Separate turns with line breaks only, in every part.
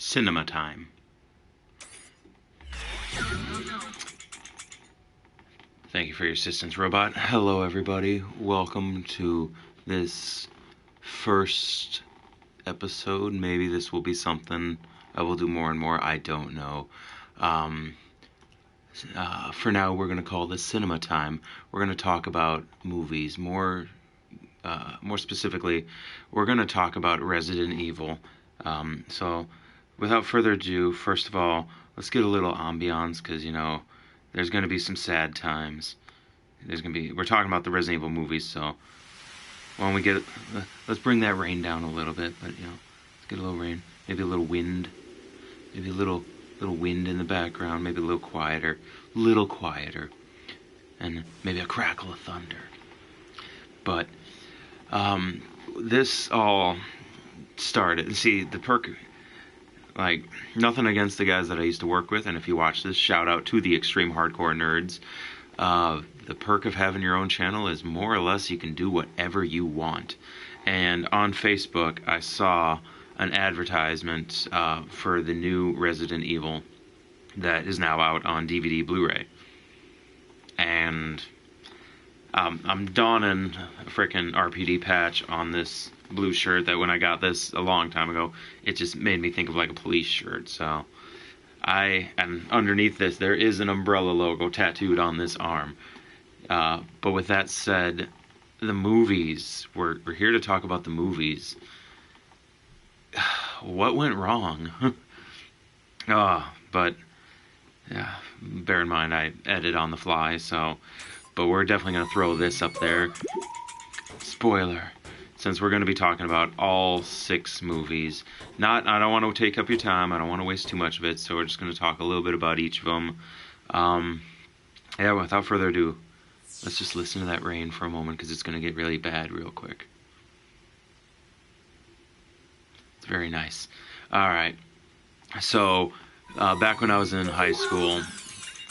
Cinema time. Thank you for your assistance, robot. Hello, everybody. Welcome to this first episode. Maybe this will be something I will do more and more. I don't know. For now, we're going to call this Cinema Time. We're going to talk about movies. More specifically, we're going to talk about Resident Evil. So, without further ado, first of all, let's get a little ambiance, because, there's going to be some sad times. We're talking about the Resident Evil movies, so when we get, let's bring that rain down a little bit, but, let's get a little rain, maybe a little wind, maybe a little wind in the background, maybe a little quieter, and maybe a crackle of thunder. But, this all started, see, the perk, like, nothing against the guys that I used to work with, and if you watch this, shout out to the extreme hardcore nerds. The perk of having your own channel is more or less you can do whatever you want. And on Facebook, I saw an advertisement for the new Resident Evil that is now out on DVD Blu-ray. And I'm donning a frickin' RPD patch on this blue shirt that when I got this a long time ago, it just made me think of like a police shirt. So and underneath this there is an umbrella logo tattooed on this arm. But with that said, the movies, we're here to talk about the movies. What went wrong? But yeah, bear in mind I edit on the fly, but we're definitely going to throw this up there. Spoiler. Since we're going to be talking about all 6 movies. I don't want to take up your time. I don't want to waste too much of it. So we're just going to talk a little bit about each of them. Yeah, without further ado, let's just listen to that rain for a moment, because it's going to get really bad real quick. It's very nice. Alright. So, back when I was in high school,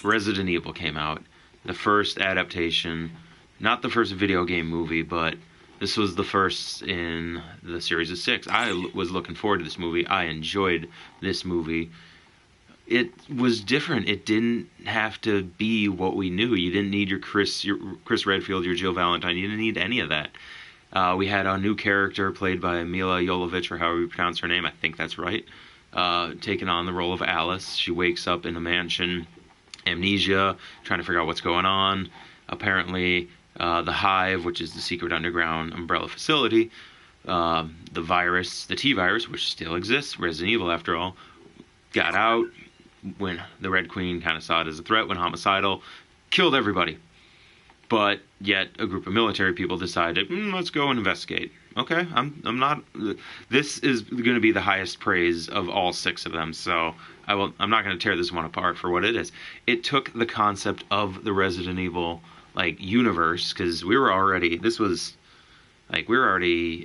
Resident Evil came out. The first adaptation. Not the first video game movie, but this was the first in the series of 6. I was looking forward to this movie. I enjoyed this movie. It was different. It didn't have to be what we knew. You didn't need your Chris Redfield, your Jill Valentine. You didn't need any of that. We had a new character played by Mila Jovovich, or however you pronounce her name. I think that's right. Taking on the role of Alice. She wakes up in a mansion, amnesia, trying to figure out what's going on. Apparently, the Hive, which is the secret underground umbrella facility, the virus, the T-virus, which still exists, Resident Evil after all, got out when the Red Queen kind of saw it as a threat, went homicidal, killed everybody. But yet a group of military people decided, let's go and investigate. Okay, I'm not. This is going to be the highest praise of all 6 of them, so I'm not going to tear this one apart for what it is. It took the concept of the Resident Evil universe, because we were already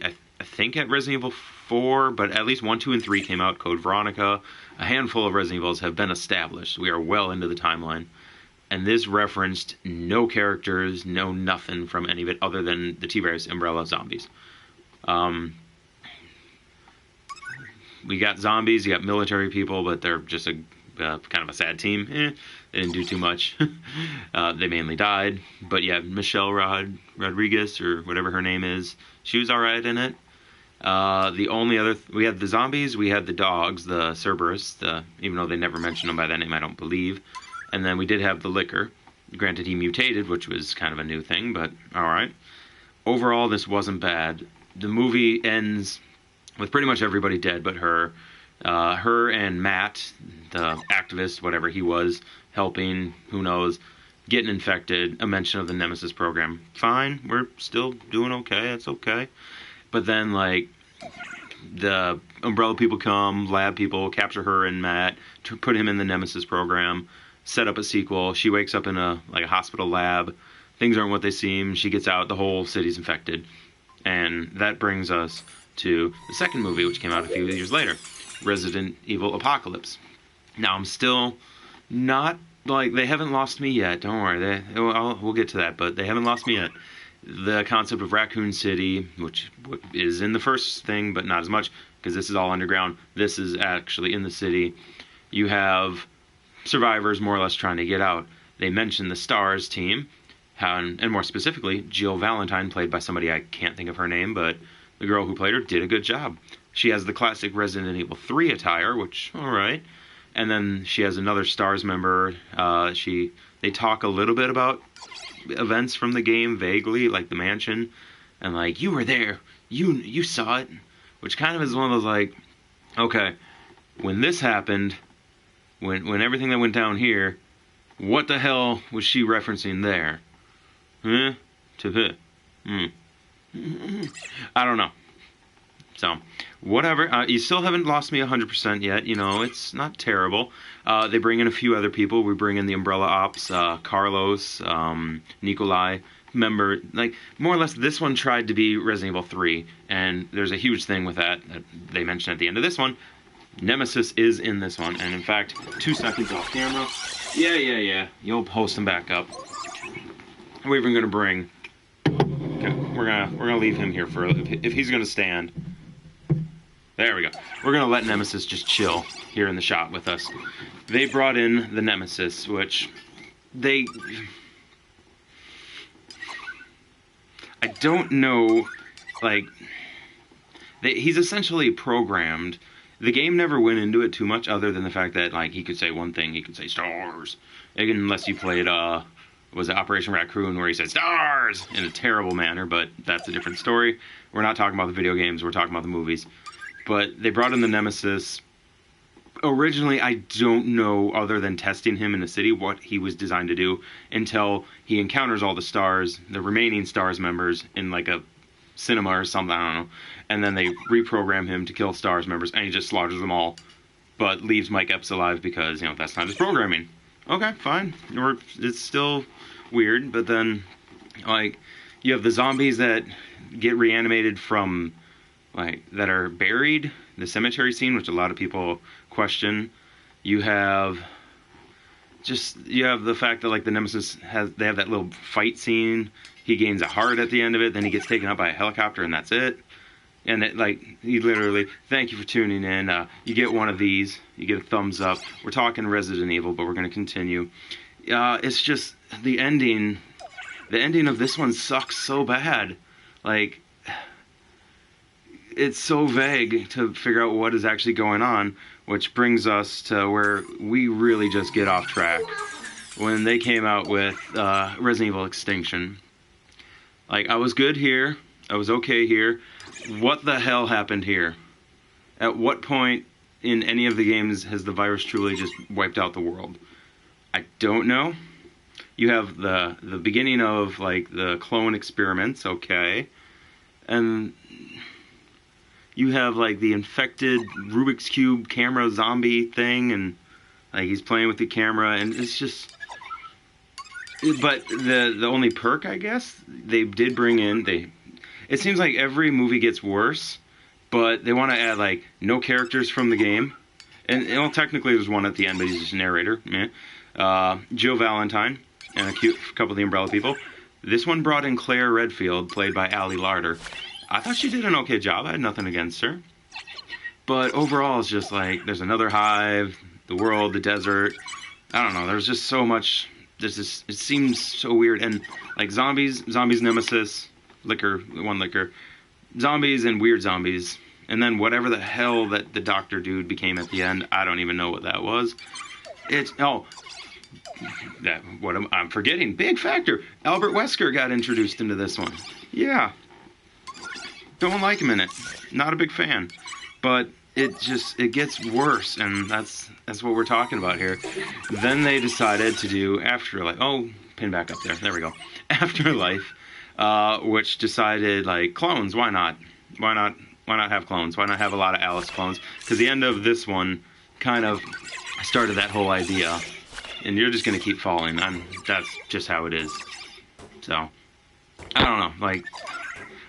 I think at Resident Evil 4, but at least 1, 2, and 3 came out. Code Veronica, a handful of Resident Evils have been established. We are well into the timeline, and this referenced no characters, no nothing from any of it other than the T-virus umbrella zombies. We got zombies, you got military people, but they're just a kind of a sad team. They didn't do too much. They mainly died. But yeah, Michelle Rodriguez, or whatever her name is, she was alright in it. The only other... we had the zombies, we had the dogs, the Cerberus, even though they never mentioned them by that name, I don't believe. And then we did have the Licker. Granted, he mutated, which was kind of a new thing, but alright. Overall, this wasn't bad. The movie ends with pretty much everybody dead but her. Her and Matt, the activist, whatever he was, helping, who knows, getting infected, a mention of the Nemesis program. Fine, we're still doing okay, it's okay. But then, the Umbrella people come, lab people, capture her and Matt, to put him in the Nemesis program, set up a sequel. She wakes up in a hospital lab. Things aren't what they seem. She gets out, the whole city's infected. And that brings us to the second movie, which came out a few years later, Resident Evil Apocalypse. Now, I'm still not, they haven't lost me yet. Don't worry. We'll get to that, but they haven't lost me yet. the concept of Raccoon City, which is in the first thing, but not as much, because this is all underground. This is actually in the city. You have survivors more or less trying to get out. They mention the STARS team, and more specifically, Jill Valentine, played by somebody I can't think of her name, but the girl who played her did a good job. She has the classic Resident Evil 3 attire, which, alright. And then she has another STARS member. They talk a little bit about events from the game, vaguely, like the mansion, and like, you were there, you saw it, which kind of is one of those like, okay, when this happened, when everything that went down here, what the hell was she referencing there? Huh? I don't know. So, whatever. You still haven't lost me 100% yet. You know, it's not terrible. They bring in a few other people. We bring in the Umbrella Ops, Carlos, Nikolai. Remember, like, more or less, this one tried to be Resident Evil 3, and there's a huge thing with that they mentioned at the end of this one. Nemesis is in this one, and in fact, 2 seconds off camera. Yeah. You'll post him back up. We're even gonna bring. Okay, we're gonna leave him here for if he's gonna stand. There we go. We're gonna let Nemesis just chill here in the shot with us. They brought in the Nemesis, which I don't know, like, he's essentially programmed. The game never went into it too much, other than the fact that, like, he could say one thing, he could say stars, unless you played, was it Operation Raccoon, where he said stars in a terrible manner, but that's a different story. We're not talking about the video games, we're talking about the movies. But they brought in the Nemesis. Originally, I don't know, other than testing him in the city, what he was designed to do until he encounters all the stars, the remaining stars members, in like a cinema or something, I don't know. And then they reprogram him to kill stars members, and he just slaughters them all, but leaves Mike Epps alive because, you know, that's not his programming. Okay, fine. It's still weird, but then, like, you have the zombies that get reanimated from, like, that are buried, the cemetery scene, which a lot of people question. You have the fact that, like, the Nemesis they have that little fight scene. He gains a heart at the end of it, then he gets taken up by a helicopter, and that's it. And it, like, he literally, thank you for tuning in. You get one of these, you get a thumbs up. We're talking Resident Evil, but we're going to continue. It's just the ending of this one sucks so bad. Like, it's so vague to figure out what is actually going on, which brings us to where we really just get off track. When they came out with Resident Evil Extinction. Like, I was good here, I was okay here. What the hell happened here? At what point in any of the games has the virus truly just wiped out the world? I don't know. You have the beginning of, like, the clone experiments, okay. And you have, like, the infected Rubik's Cube camera zombie thing, and, like, he's playing with the camera, and it's just... But the only perk, I guess, they did bring in... It seems like every movie gets worse, but they want to add, like, no characters from the game. And, well, technically there's one at the end, but he's just a narrator. Jill Valentine and a couple of the Umbrella people. This one brought in Claire Redfield, played by Ali Larter. I thought she did an okay job. I had nothing against her. But overall, it's just like, there's another hive, the world, the desert. I don't know, there's just so much... It seems so weird. And, like, zombies Nemesis... one liquor, zombies and weird zombies, and then whatever the hell that the doctor dude became at the end, I don't even know what that was. I'm forgetting, big factor, Albert Wesker got introduced into this one. Yeah, don't like him in it, not a big fan, but it gets worse, and that's what we're talking about here. Then they decided to do Afterlife. Oh, pin back up there we go. Afterlife. Which decided, like, clones, why not? Why not have clones? Why not have a lot of Alice clones? Because the end of this one kind of started that whole idea. And you're just going to keep falling. That's just how it is. So, I don't know. Like,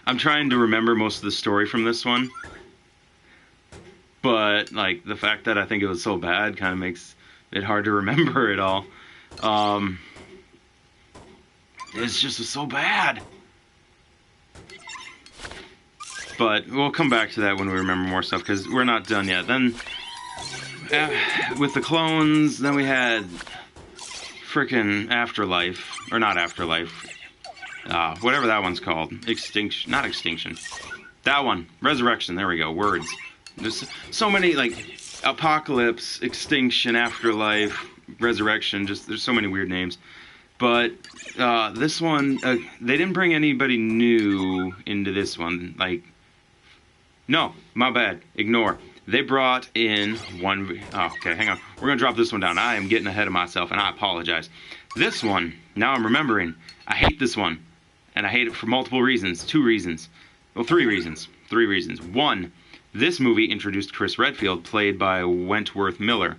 I'm trying to remember most of the story from this one. But, like, the fact that I think it was so bad kind of makes it hard to remember it all. It's just so bad. But we'll come back to that when we remember more stuff, because we're not done yet. Then, with the clones, then we had frickin' Afterlife, or not Afterlife, whatever that one's called. Extinction, not Extinction. That one, Resurrection, there we go, words. There's so many, like, Apocalypse, Extinction, Afterlife, Resurrection, just, there's so many weird names. But, this one, they didn't bring anybody new into this one, like, no, my bad, ignore. They brought in one, oh, okay, hang on, we're gonna drop this one down. I am getting ahead of myself, and I apologize. This one, now I'm remembering, I hate this one, and I hate it for multiple reasons, 2 reasons, well, 3 reasons, 3 reasons. 1, this movie introduced Chris Redfield, played by Wentworth Miller.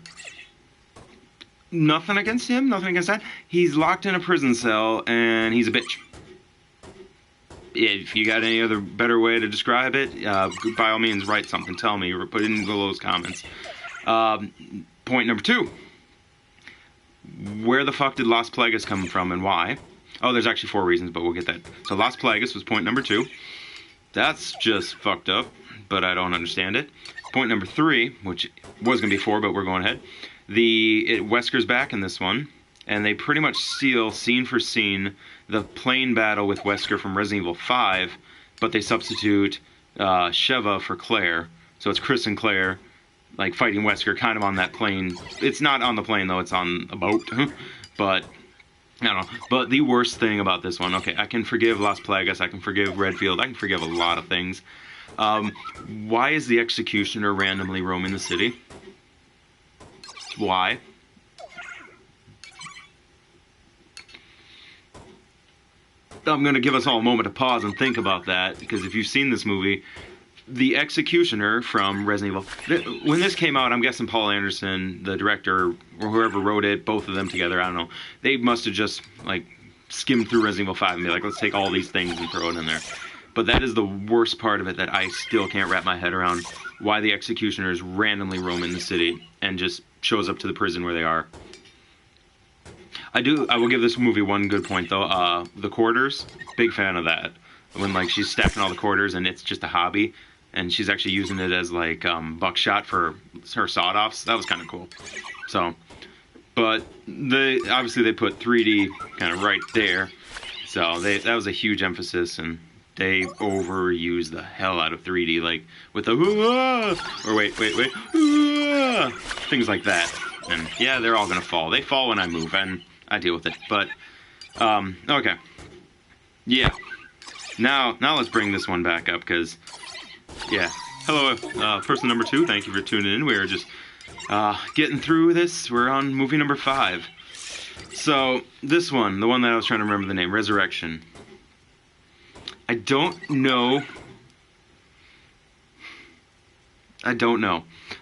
Nothing against him, nothing against that. He's locked in a prison cell, and he's a bitch. If you got any other better way to describe it, by all means, write something, tell me, or put it in those comments. Point number 2. Where the fuck did Las Plagas come from, and why? Oh, there's actually 4 reasons, but we'll get that. So Las Plagas was point number 2. That's just fucked up, but I don't understand it. Point number 3, which was going to be 4, but we're going ahead. Wesker's back in this one, and they pretty much steal, scene for scene, the plane battle with Wesker from Resident Evil 5, but they substitute Sheva for Claire. So it's Chris and Claire, like, fighting Wesker, kind of on that plane. It's not on the plane, though, it's on a boat. But, I don't know. But the worst thing about this one, okay, I can forgive Las Plagas, I can forgive Redfield, I can forgive a lot of things. Why is the Executioner randomly roaming the city? Why? I'm going to give us all a moment to pause and think about that, because if you've seen this movie, the Executioner from Resident Evil, when this came out, I'm guessing Paul Anderson, the director, or whoever wrote it, both of them together, I don't know, they must have just, like, skimmed through Resident Evil 5 and be like, let's take all these things and throw it in there. But that is the worst part of it that I still can't wrap my head around, why the Executioners randomly roam in the city and just shows up to the prison where they are. I will give this movie one good point, though. The quarters, big fan of that. When, like, she's stacking all the quarters and it's just a hobby, and she's actually using it as, like, buckshot for her sawed-offs. That was kind of cool. So, but obviously they put 3D kind of right there. So that was a huge emphasis, and they overused the hell out of 3D, like, with the, or wait, things like that. And, yeah, they're all gonna fall. They fall when I move, and I deal with it. But, okay. Yeah. Now let's bring this one back up, because, yeah. Hello, person number 2, thank you for tuning in. We're just, getting through this. We're on movie number 5. So, this one, the one that I was trying to remember the name, Resurrection. I don't know.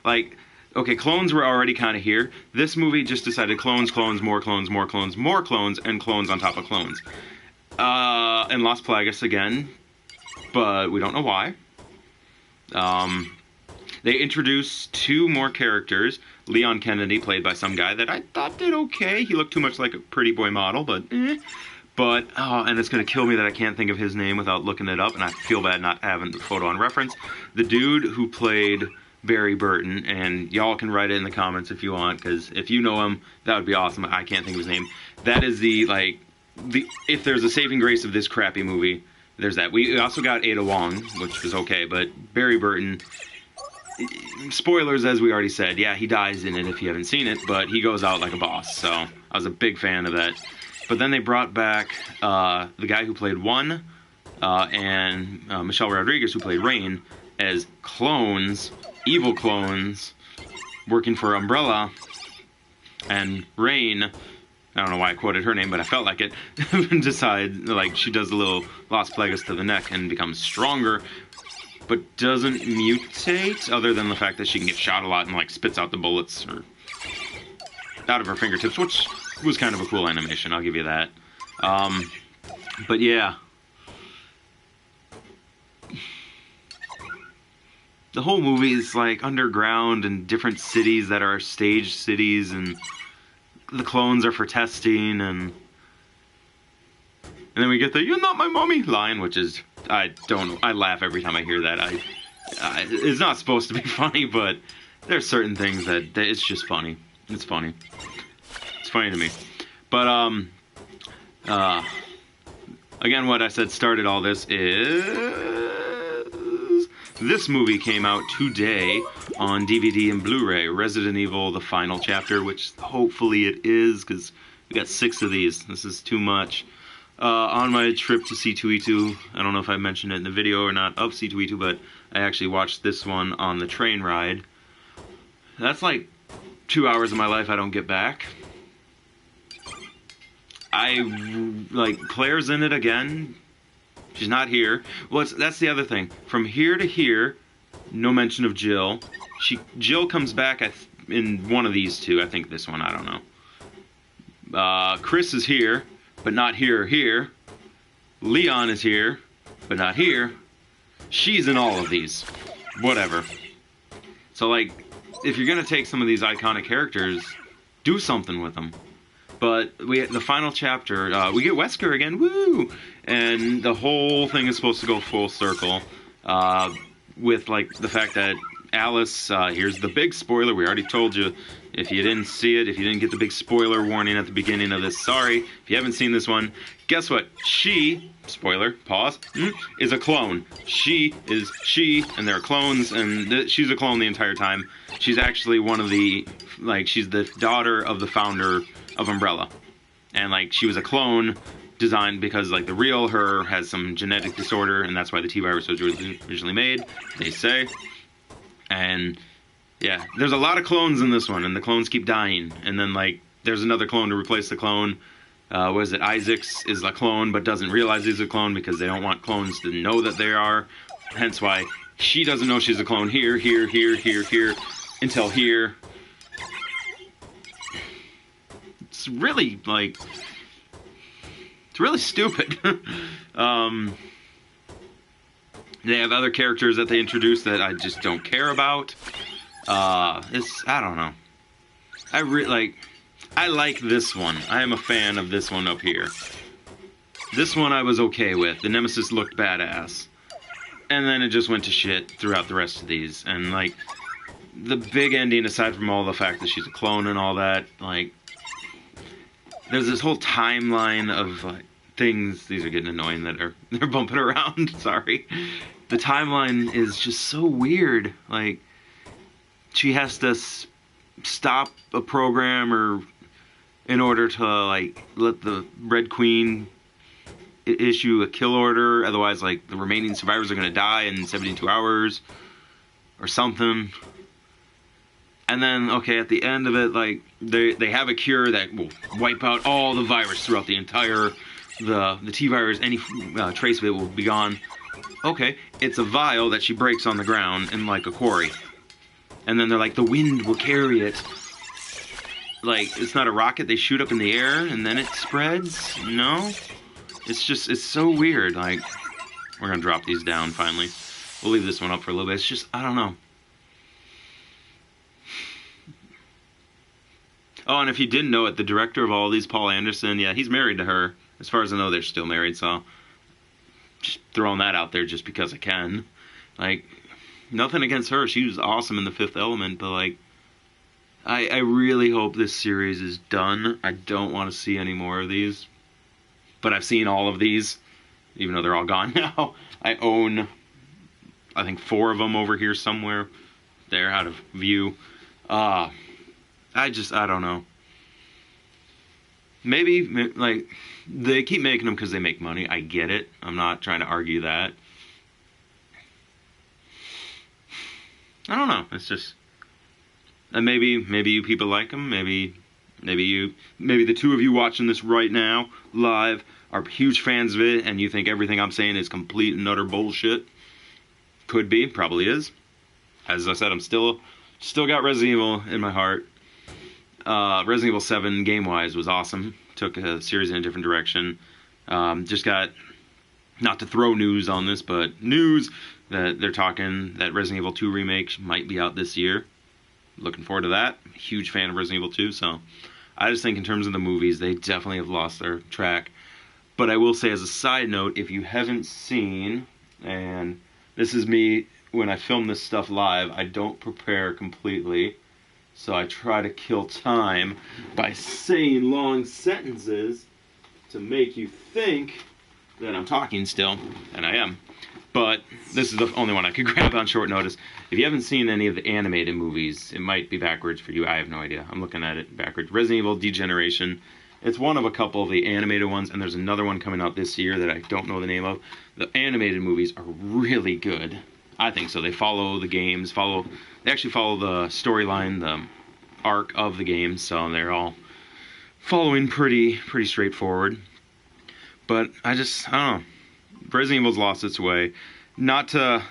Like, okay, clones were already kind of here. This movie just decided clones, more clones, more clones, more clones, and clones on top of clones. And Las Plagas again, but we don't know why. They introduced 2 more characters. Leon Kennedy, played by some guy that I thought did okay. He looked too much like a pretty boy model, but But, and it's going to kill me that I can't think of his name without looking it up, and I feel bad not having the photo on reference. The dude who played Barry Burton, and y'all can write it in the comments if you want, because if you know him, that would be awesome. I can't think of his name. That is if there's a saving grace of this crappy movie, there's that. We also got Ada Wong, which was okay, but Barry Burton, spoilers as we already said, yeah, he dies in it if you haven't seen it, but he goes out like a boss, so I was a big fan of that. But then they brought back the guy who played One and Michelle Rodriguez, who played Rain, as clones, evil clones, working for Umbrella. And Rain, I don't know why I quoted her name, but I felt like it, decide, like, she does a little Las Plagas to the neck and becomes stronger, but doesn't mutate, other than the fact that she can get shot a lot and, like, spits out the bullets or out of her fingertips, which was kind of a cool animation, I'll give you that. But yeah. The whole movie is, like, underground and different cities that are stage cities, and the clones are for testing, and And then we get the "You're not my mommy" line, which is, I laugh every time I hear that. It's not supposed to be funny, but there's certain things that it's just funny. It's funny. It's funny to me. But again, what I said started all this is this movie came out today on DVD and Blu-ray. Resident Evil: The Final Chapter, which hopefully it is, because we got 6 of these. This is too much. On my trip to C2E2, I don't know if I mentioned it in the video or not of C2E2, but I actually watched this one on the train ride. That's like 2 hours of my life I don't get back. Claire's in it again. She's not here. Well, that's the other thing. From here to here, no mention of Jill. Jill comes back in one of these two. I think this one. I don't know. Chris is here, but not here or here. Leon is here, but not here. She's in all of these. Whatever. So, like, if you're gonna take some of these iconic characters, do something with them. But the final chapter, we get Wesker again, woo! And the whole thing is supposed to go full circle, with, like, the fact that Alice, here's the big spoiler, we already told you, if you didn't see it, if you didn't get the big spoiler warning at the beginning of this, sorry, if you haven't seen this one, guess what? She, spoiler, pause, is a clone. She, and they're clones, and she's a clone the entire time. She's actually one of the, like, she's the daughter of the founder of Umbrella. And, like, she was a clone designed because, like, the real her has some genetic disorder, and that's why the T-Virus was originally made, they say. And yeah, there's a lot of clones in this one, and the clones keep dying. And then, like, there's another clone to replace the clone. What is it? Isaacs is a clone, but doesn't realize he's a clone because they don't want clones to know that they are. Hence why she doesn't know she's a clone here, until here. It's really, like, it's really stupid. They have other characters that they introduce that I just don't care about. I don't know. I like this one. I am a fan of this one up here. This one I was okay with. The Nemesis looked badass. And then it just went to shit throughout the rest of these. And, like, the big ending, aside from all the fact that she's a clone and all that, like, there's this whole timeline of, like, things. These are getting annoying that they're bumping around. Sorry. The timeline is just so weird. Like, she has to stop a program or in order to, like, let the Red Queen issue a kill order. Otherwise, like, the remaining survivors are going to die in 72 hours or something. And then, okay, at the end of it, like, they have a cure that will wipe out all the virus throughout the entire, the T-Virus, any trace of it will be gone. Okay, it's a vial that she breaks on the ground in, like, a quarry. And then they're like, the wind will carry it. Like, it's not a rocket they shoot up in the air and then it spreads? No? It's so weird. Like, we're gonna drop these down finally. We'll leave this one up for a little bit. It's just, I don't know. Oh, and if you didn't know it, the director of all these, Paul Anderson, yeah, he's married to her. As far as I know, they're still married, so just throwing that out there just because I can. Like, nothing against her. She was awesome in The Fifth Element, but, like, I really hope this series is done. I don't want to see any more of these. But I've seen all of these, even though they're all gone now. I own, I think, 4 of them over here somewhere. They're out of view. I don't know. Maybe, like, they keep making them because they make money. I get it. I'm not trying to argue that. I don't know. It's just, and maybe you people like them. Maybe the 2 of you watching this right now live are huge fans of it, and you think everything I'm saying is complete and utter bullshit. Could be, probably is. As I said, I'm still got Resident Evil in my heart. Resident Evil 7 game-wise was awesome. Took a series in a different direction. Just got, not to throw news on this, but news that they're talking that Resident Evil 2 remake might be out this year. Looking forward to that. Huge fan of Resident Evil 2, so I just think in terms of the movies, they definitely have lost their track. But I will say, as a side note, if you haven't seen, and this is me when I film this stuff live, I don't prepare completely. So I try to kill time by saying long sentences to make you think that I'm talking still, and I am. But this is the only one I could grab on short notice. If you haven't seen any of the animated movies, it might be backwards for you. I have no idea. I'm looking at it backwards. Resident Evil Degeneration. It's one of a couple of the animated ones, and there's another one coming out this year that I don't know the name of. The animated movies are really good. I think so. They follow the games, they actually follow the storyline, the arc of the games, so they're all following pretty straightforward. But I don't know. Resident Evil's lost its way. Not to...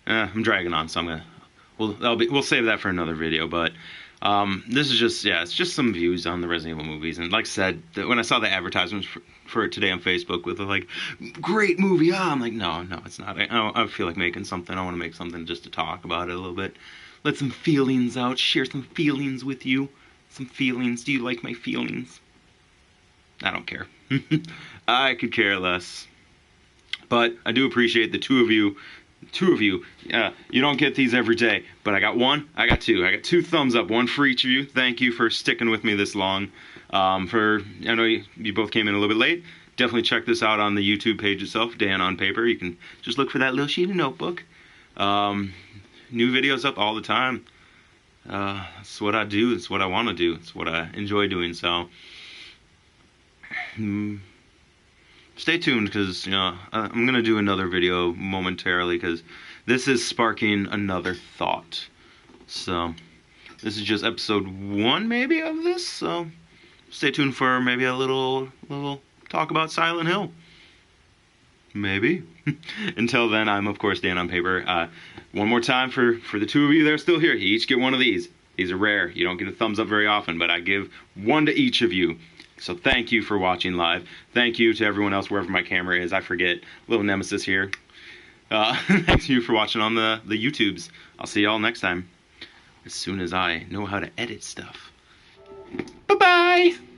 I'm dragging on, so we'll save that for another video, but this is just, it's just some views on the Resident Evil movies. And like I said, when I saw the advertisements for it today on Facebook with like, great movie, I'm like, no, it's not. I feel like making something. I want to make something just to talk about it a little bit. Let some feelings out, share some feelings with you. Some feelings. Do you like my feelings? I don't care. I could care less. But I do appreciate the two of you. You don't get these every day, but I got one, I got two. I got 2 thumbs up, one for each of you. Thank you for sticking with me this long. I know you both came in a little bit late. Definitely check this out on the YouTube page itself, Dan on Paper. You can just look for that little sheet of notebook. New videos up all the time. That's what I do. It's what I want to do. It's what I enjoy doing. So stay tuned, because I'm gonna do another video momentarily, because this is sparking another thought. So this is just episode 1 maybe of this. So stay tuned for maybe a little talk about Silent Hill. Maybe. Until then, I'm of course Dan on Paper. One more time for the 2 of you that are still here. You each get one of these. These are rare. You don't get a thumbs up very often, but I give one to each of you. So thank you for watching live. Thank you to everyone else wherever my camera is. I forget. Little nemesis here. Thanks you for watching on the YouTubes. I'll see y'all next time. As soon as I know how to edit stuff. Bye-bye!